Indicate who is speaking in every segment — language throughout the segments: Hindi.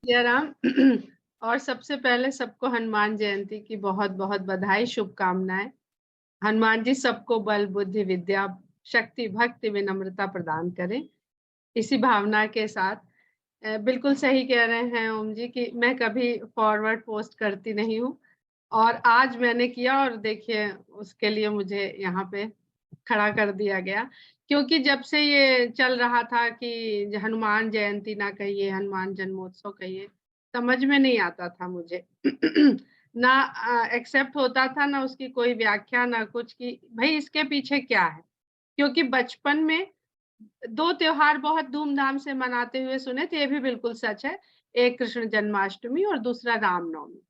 Speaker 1: जय राम। और सबसे पहले सबको हनुमान जयंती की बहुत-बहुत बधाई, शुभकामनाएँ। हनुमान जी सबको बल, बुद्धि, विद्या, शक्ति, भक्ति, विनम्रता प्रदान करें। इसी भावना के साथ बिल्कुल सही कह रहे हैं ओम जी कि मैं कभी फॉरवर्ड पोस्ट करती नहीं हूँ और आज मैंने किया और देखिए उसके लिए मुझे यहाँ पे खड़ा कर दिया गया। क्योंकि जब से ये चल रहा था कि हनुमान जयंती ना कहिए, हनुमान जन्मोत्सव कहिए, समझ में नहीं आता था मुझे। ना एक्सेप्ट होता था, ना उसकी कोई व्याख्या, ना कुछ कि भई इसके पीछे क्या है? क्योंकि बचपन में 2 त्योहार बहुत धूम-धाम से मनाते हुए सुने थे, ये भी बिल्कुल सच है। एक कृष्ण जन्माष्टमी और दूसरा रामनवमी,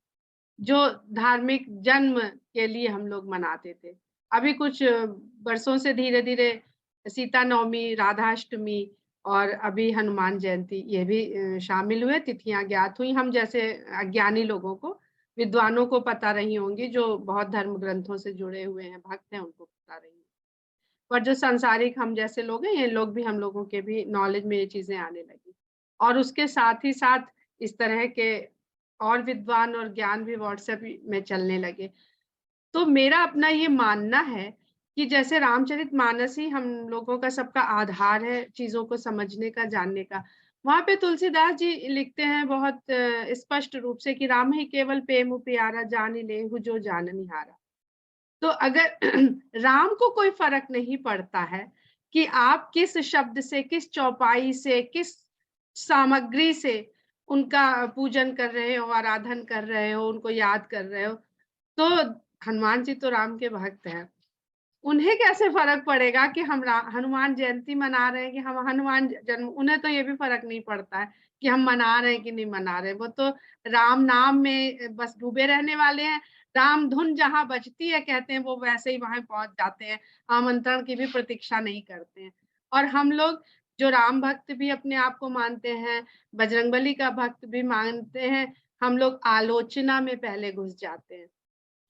Speaker 1: जो धार्मिक जन्म के लिए हम लोग मनाते थे। अभी कुछ बरसों से धीरे-धीरे सीता नवमी, राधाष्टमी और अभी हनुमान जयंती ये भी शामिल हुए, तिथियाँ ज्ञात हुई। हम जैसे अज्ञानी लोगों को, विद्वानों को पता रही होंगी, जो बहुत धर्म ग्रंथों से जुड़े हुए हैं, भक्त हैं, उनको पता रही होंगी। पर जो सांसारिक हम जैसे लोग हैं, ये लोग भी हम लोगों के भी नॉलेज में ये चीज़ें आने लगी। और उसके साथ ही साथ इस तरह के और विद्वान और ज्ञान भी व्हाट्सएप में चलने लगे। तो मेरा अपना ये मानना है कि जैसे रामचरितमानस ही हम लोगों का सबका आधार है चीज़ों को समझने का, जानने का। वहाँ पे तुलसीदास जी लिखते हैं बहुत स्पष्ट रूप से कि राम ही केवल प्रेम प्यारा जानि लेहु जो जाननिहारा। तो अगर राम को कोई फ़र्क नहीं पड़ता है कि आप किस शब्द से, किस चौपाई से, किस सामग्री से उनका पूजन कर रहे हो, आराधन कर रहे हो, उनको याद कर रहे हो, तो हनुमान जी तो राम के भक्त हैं। उन्हें कैसे फ़र्क पड़ेगा कि हम रा हनुमान जयंती मना रहे हैं कि हम हनुमान जन्म उन्हें तो ये भी फ़र्क नहीं पड़ता है कि हम मना रहे हैं कि नहीं मना रहे हैं। वो तो राम नाम में बस डूबे रहने वाले हैं। राम धुन जहाँ बजती है कहते हैं वो वैसे ही वहाँ पहुँच जाते हैं। आमंत्रण की भी प्रतीक्षा नहीं करते हैं। और हम लोग जो राम भक्त भी अपने आप को मानते हैं, बजरंगबली का भक्त भी मानते हैं, हम लोग आलोचना में पहले घुस जाते हैं।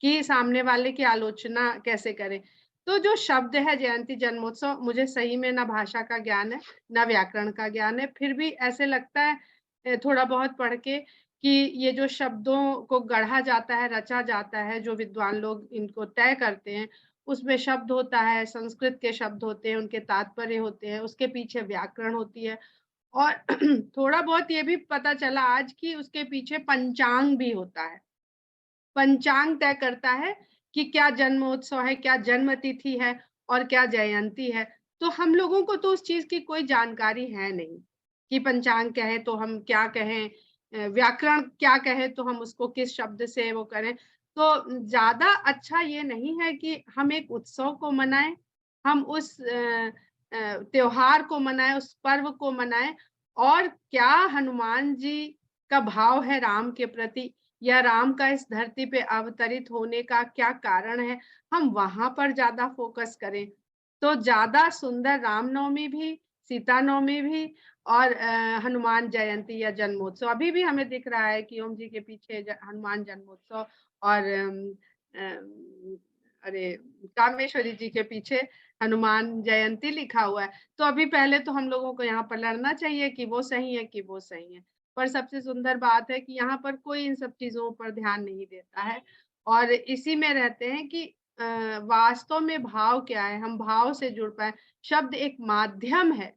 Speaker 1: कि सामने वाले की आलोचना कैसे करें। तो जो शब्द है जयंती जन्मोत्सव मुझे सही में ना भाषा का ज्ञान है, ना व्याकरण का ज्ञान है, फिर भी ऐसे लगता है थोड़ा बहुत पढ़ के कि ये जो शब्दों को गढ़ा जाता है, रचा जाता है, जो विद्वान लोग इनको तय करते हैं, उसमें शब्द होता है, संस्कृत के शब्द होते हैं, उनके तात्पर्य होते हैं, उसके पीछे व्याकरण होती है और थोड़ा बहुत ये भी पता चला आज कि उसके पीछे पंचांग भी होता है। पंचांग तय करता है कि क्या जन्मोत्सव है, क्या जन्म तिथि है और क्या जयंती है। तो हम लोगों को तो उस चीज़ की कोई जानकारी है नहीं, कि पंचांग कहे तो हम क्या कहें व्याकरण क्या कहे तो हम उसको किस शब्द से वो करें। तो ज़्यादा अच्छा ये नहीं है कि हम एक उत्सव को मनाएँ, हम उस त्योहार को मनाएँ, उस पर्व को मनाएँ और क्या हनुमान जी का भाव है राम के प्रति या राम का इस धरती पे अवतरित होने का क्या कारण है, हम वहाँ पर ज़्यादा फ़ोकस करें। तो ज़्यादा सुंदर रामनवमी भी, सीता नवमी भी और हनुमान जयंती या जन्मोत्सव अभी भी हमें दिख रहा है कि ओम जी के पीछे हनुमान जन्मोत्सव और अरे कामेश्वरी जी के पीछे हनुमान जयंती लिखा हुआ है। तो अभी पहले तो हम लोगों को यहाँ पर लड़ना चाहिए कि वो सही है कि वो सही है। पर सबसे सुंदर बात है कि यहाँ पर कोई इन सब चीज़ों पर ध्यान नहीं देता है और इसी में रहते हैं कि वास्तव में भाव क्या है, हम भाव से जुड़ पाएँ। शब्द एक माध्यम है,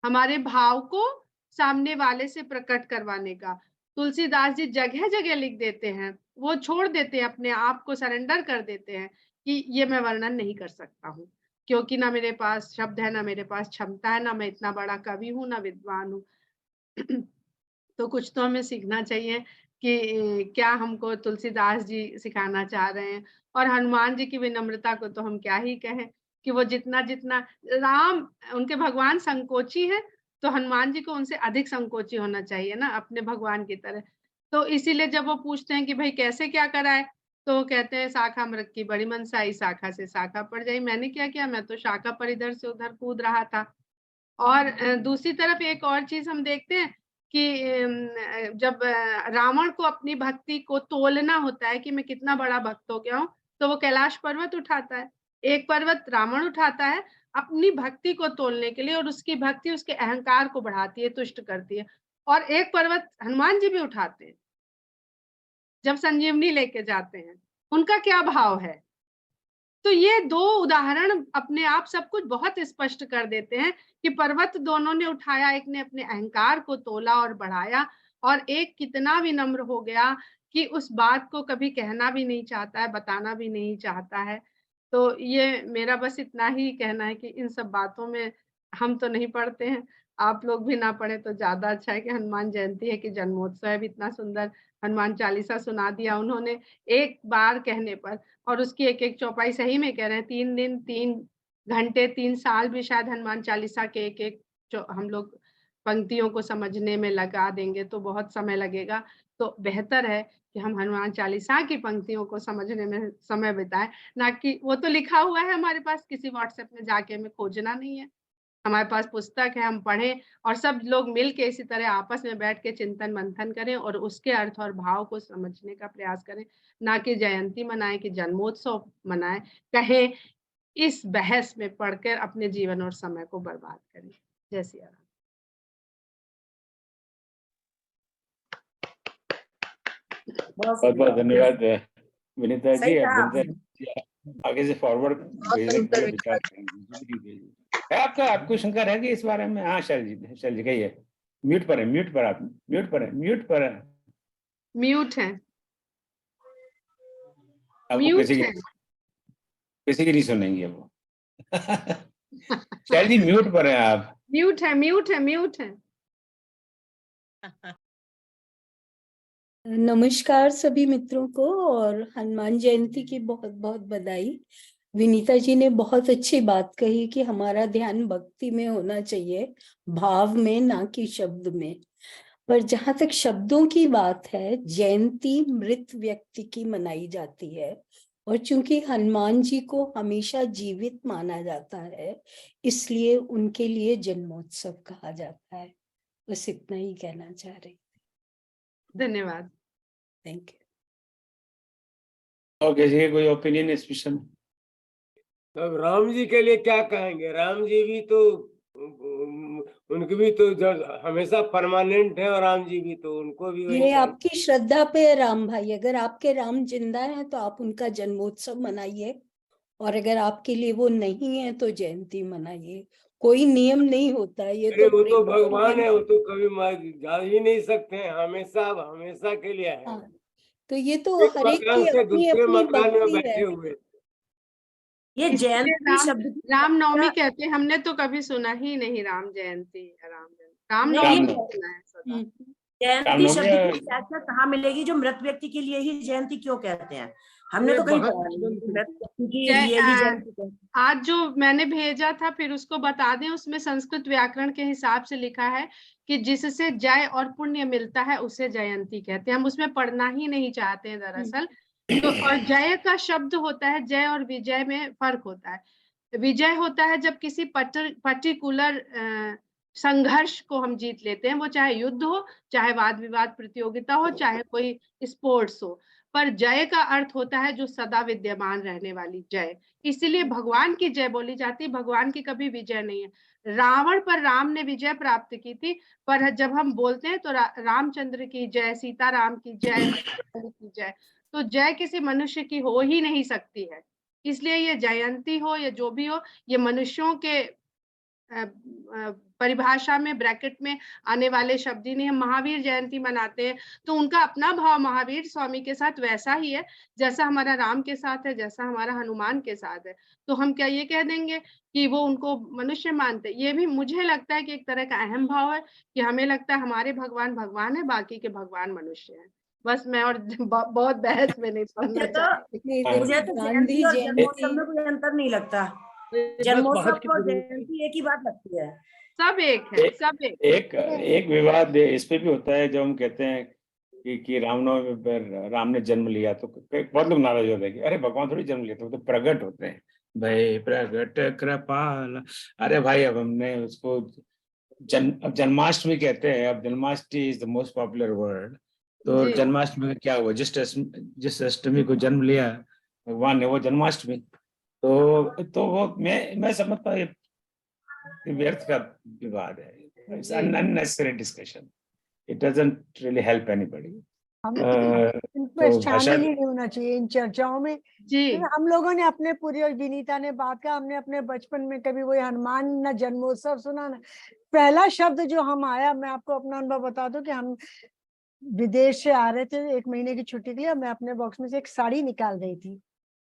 Speaker 1: हमारे भाव को सामने वाले से प्रकट करवाने का। तुलसीदास जी जगह-जगह लिख देते हैं, वो छोड़ देते हैं, अपने आप को सरेंडर कर देते हैं कि ये मैं वर्णन नहीं कर सकता हूँ, क्योंकि ना मेरे पास शब्द है, ना मेरे पास क्षमता है, ना मैं इतना बड़ा कवि हूँ, ना विद्वान हूँ। तो कुछ तो हमें सीखना चाहिए कि क्या हमको तुलसीदास जी सिखाना चाह रहे हैं और हनुमान जी की विनम्रता को तो हम क्या ही कहें कि वो जितना-जितना राम उनके भगवान संकोची हैं, तो हनुमान जी को उनसे अधिक संकोची होना चाहिए ना अपने भगवान की तरह। तो इसीलिए जब वो पूछते हैं कि भई कैसे क्या कराएँ? तो वो कहते हैं शाखा मृग की बड़ी मनसाई, शाखा से शाखा पड़ जाई। मैंने क्या किया? मैं तो शाखा पर इधर से उधर कूद रहा था। और दूसरी तरफ एक और चीज़ हम देखते हैं कि जब रावण को अपनी भक्ति को तोलना होता है कि मैं कितना बड़ा भक्त हो गया हूँ, तो वो कैलाश पर्वत उठाता है। एक पर्वत रावण उठाता है अपनी भक्ति को तोलने के लिए और उसकी भक्ति उसके अहंकार को बढ़ाती है, तुष्ट करती है। और एक पर्वत हनुमान जी भी उठाते हैं जब संजीवनी लेके जाते हैं, उनका क्या भाव है। तो ये दो उदाहरण अपने आप सब कुछ बहुत स्पष्ट कर देते हैं कि पर्वत दोनों ने उठाया, एक ने अपने अहंकार को तोला और बढ़ाया, और एक कितना विनम्र हो गया कि उस बात को कभी कहना भी नहीं चाहता है, बताना भी नहीं चाहता है। तो ये मेरा बस इतना ही कहना है कि इन सब बातों में हम तो नहीं पढ़ते हैं, आप लोग भी ना पढ़े तो ज़्यादा अच्छा है कि हनुमान जयंती है कि जन्मोत्सव है, भी इतना सुंदर हनुमान चालीसा सुना दिया उन्होंने एक बार कहने पर, और उसकी एक-एक चौपाई सही में कह रहे हैं 3 दिन, 3 घंटे, 3 साल भी शायद हनुमान चालीसा के एक-एक जो हम लोग पंक्तियों को समझने में लगा देंगे तो बहुत समय लगेगा। तो बेहतर है कि हम हनुमान चालीसा की पंक्तियों को समझने में समय बिताएँ, ना कि वो तो लिखा हुआ है हमारे पास, किसी व्हाट्सएप में जाके हमें खोजना नहीं है। हमारे पास पुस्तक है, हम पढ़ें और सब लोग मिल के इसी तरह आपस में बैठ के चिंतन-मंथन करें और उसके अर्थ और भाव को समझने का प्रयास करें, ना कि जयंती मनाएँ, कि जन्मोत्सव मनाएँ, कहें इस बहस में पढ़कर अपने जीवन और समय को बर्बाद करें। जय सिया राम।
Speaker 2: बहुत बहुत धन्यवाद विनीता जी।
Speaker 3: सही
Speaker 2: अब
Speaker 3: कहा
Speaker 2: विनीता जी आगे से फॉरवर्ड विचार करेंगे। है आपको शंका रहेगी इस बारे में? हाँ शैल जी कहिए। म्यूट पर है, म्यूट पर आप म्यूट पर है, म्यूट पर है,
Speaker 1: म्यूट है,
Speaker 2: आपको
Speaker 1: म्यूट
Speaker 2: किसी
Speaker 1: है।
Speaker 2: की नहीं सुनेंगे वो। शैल जी म्यूट पर है आप।
Speaker 1: म्यूट है, म्यूट है, म्यूट है।
Speaker 4: नमस्कार सभी मित्रों को और हनुमान जयंती की बहुत बहुत बधाई। विनीता जी ने बहुत अच्छी बात कही कि हमारा ध्यान भक्ति में होना चाहिए, भाव में, ना कि शब्द में। पर जहां तक शब्दों की बात है, जयंती मृत व्यक्ति की मनाई जाती है, और चूंकि हनुमान जी को हमेशा जीवित माना जाता है, इसलिए उनके लिए जन्मोत्सव कहा जाता है। बस इतना ही कहना चाह रही।
Speaker 1: धन्यवाद।
Speaker 4: Thank you.
Speaker 2: और किसी के कोई ओपिनियन स्पेशल?
Speaker 5: अब राम जी के लिए क्या कहेंगे? राम जी भी तो उनकी भी तो हमेशा परमानेंट है, और राम जी भी तो उनको भी
Speaker 4: ये आपकी श्रद्धा पे है राम भाई। अगर आपके राम जिंदा है तो आप उनका जन्मोत्सव मनाइए, और अगर आपके लिए वो नहीं है तो जयंती मनाइए। कोई नियम नहीं होता है, ये
Speaker 5: अरे
Speaker 4: तो
Speaker 5: वो तो
Speaker 4: प्रेम
Speaker 5: भगवान है, वो तो कभी जा ही नहीं सकते हैं, हमेशा हमेशा के लिए है।
Speaker 4: हाँ, तो ये तो
Speaker 5: एक
Speaker 4: हर एक
Speaker 5: मकान
Speaker 4: की
Speaker 5: से
Speaker 4: अपनी
Speaker 5: दूसरे
Speaker 4: अपनी
Speaker 5: मकान में
Speaker 4: भक्ति
Speaker 5: बैठे
Speaker 4: है।
Speaker 5: हुए।
Speaker 3: ये
Speaker 1: इसलिए
Speaker 3: जयंती शब्द की
Speaker 1: रामनवमी कहते हैं, हमने तो कभी सुना ही नहीं राम जयंती या रामनवमी
Speaker 3: नहीं,
Speaker 1: सुना है सदा।
Speaker 3: जयंती शब्द की व्याख्या कहाँ मिलेगी जो मृत व्यक्ति के लिए ही जयंती क्यों कहते हैं? हमने तो कहीं पढ़ा नहीं मृत व्यक्ति के लिए ही जयंती कहते हैं।
Speaker 1: आज जो मैंने भेजा था फिर उसको बता दें, उसमें संस्कृत व्याकरण के हिसाब से लिखा है कि जिससे जय और पुण्य मिलता है उसे जयंती कहते हैं। हम उसमें पढ़ना ही नहीं चाहते हैं दरअसल। तो और जय का शब्द होता है, जय और विजय में फर्क होता है। विजय होता है जब किसी पर्टिकुलर संघर्ष को हम जीत लेते हैं, वो चाहे युद्ध हो, चाहे वाद विवाद प्रतियोगिता हो, चाहे कोई स्पोर्ट्स हो। पर जय का अर्थ होता है जो सदा विद्यमान रहने वाली जय। इसीलिए भगवान की जय बोली जाती है, भगवान की कभी विजय नहीं है। रावण पर राम ने विजय प्राप्त की थी, पर जब हम बोलते हैं तो रामचंद्र की जय, सीताराम की जय, की जय, तो जय किसी मनुष्य की हो ही नहीं सकती है। इसलिए ये जयंती हो या जो भी हो, ये मनुष्यों के परिभाषा में, ब्रैकेट में आने वाले शब्द ही नहीं। हम महावीर जयंती मनाते हैं तो उनका अपना भाव महावीर स्वामी के साथ वैसा ही है जैसा हमारा राम के साथ है, जैसा हमारा हनुमान के साथ है। तो हम क्या ये कह देंगे कि वो उनको मनुष्य मानते? ये भी मुझे लगता है कि एक तरह का अहम भाव है कि हमें लगता है हमारे भगवान भगवान है, बाकी के भगवान मनुष्य हैं। बस मैं और बहुत बहस में नहीं पढ़ना चाहती।
Speaker 3: मुझे तो जयंती और जन्मोत्सव में कोई अंतर नहीं लगता। जन्मोत्सव और जयंती एक ही बात लगती है,
Speaker 1: सब एक है, सब
Speaker 2: एक विवाद इस पे भी होता है जब हम कहते हैं कि रामनवमी पर राम ने जन्म लिया, तो बहुत लोग नाराज होते हैं कि अरे भगवान थोड़ी जन्म लिया, तो प्रकट होते हैं भाई, प्रकट कृपाल। अरे भाई अब हमने उसको अब जन्माष्टमी कहते हैं, अब Janmashtami is the most popular word. तो जन्माष्टमी में क्या हुआ? जिस अष्टमी को जन्म लिया भगवान ने, वो जन्माष्टमी। तो वो मैं समझता हूँ व्यर्थ का विवाद है, unnecessary discussion. it doesn't really help anybody.
Speaker 6: हम
Speaker 2: तो
Speaker 6: इनको
Speaker 2: भाषा
Speaker 6: शामिल ही नहीं होना चाहिए इन चर्चाओं में।
Speaker 1: जी
Speaker 6: हम लोगों ने अपने पूरी, और विनीता ने बात का, हमने अपने बचपन में कभी वही हनुमान न जन्मोत्सव सुना ना। पहला शब्द जो हम आया, मैं आपको अपना अनुभव बता दूं कि हम विदेश से आ रहे थे 1 महीने की छुट्टी के लिए, मैं अपने बॉक्स में से एक साड़ी निकाल रही थी।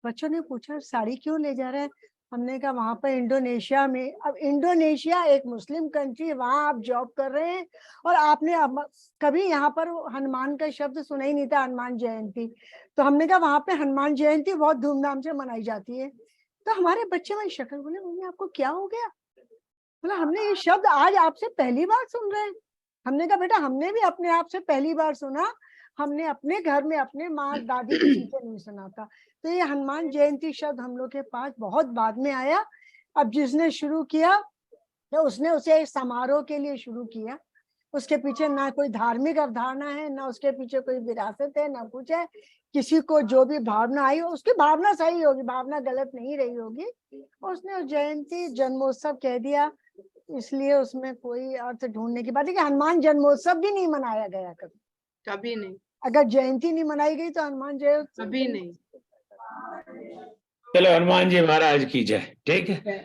Speaker 6: बच्चों ने पूछा साड़ी क्यों ले जा रहे हैं? हमने कहा वहां पर इंडोनेशिया में, अब इंडोनेशिया एक मुस्लिम कंट्री, वहां आप जॉब कर रहे हैं और आपने कभी यहाँ पर हनुमान का शब्द सुना ही नहीं था, हनुमान जयंती। तो हमने कहा वहां पे हनुमान जयंती बहुत धूमधाम से मनाई जाती है। तो हमारे बच्चे वाली शक्ल बोले, मम्मी आपको क्या हो गया? बोला हमने ये शब्द आज आपसे पहली बार सुन रहे हैं। हमने कहा बेटा हमने भी अपने आप से पहली बार सुना, हमने अपने घर में अपने माँ दादी किसी से नहीं सुना था। तो ये हनुमान जयंती शब्द हम लोग के पास बहुत बाद में आया। अब जिसने शुरू किया तो उसने उसे समारोह के लिए शुरू किया, उसके पीछे ना कोई धार्मिक अवधारणा है, ना उसके पीछे कोई विरासत है, ना कुछ है। किसी को जो भी भावना आई उसकी भावना सही होगी, भावना गलत नहीं रही होगी, उसने उस जयंती जन्मोत्सव कह दिया, इसलिए उसमें कोई अर्थ ढूंढने की बात है कि हनुमान जन्मोत्सव भी नहीं मनाया गया कभी,
Speaker 1: कभी नहीं,
Speaker 6: अगर जयंती नहीं मनाई गई तो हनुमान जयंती
Speaker 1: कभी नहीं।
Speaker 2: चलो हनुमान जी महाराज की जय। ठीक है,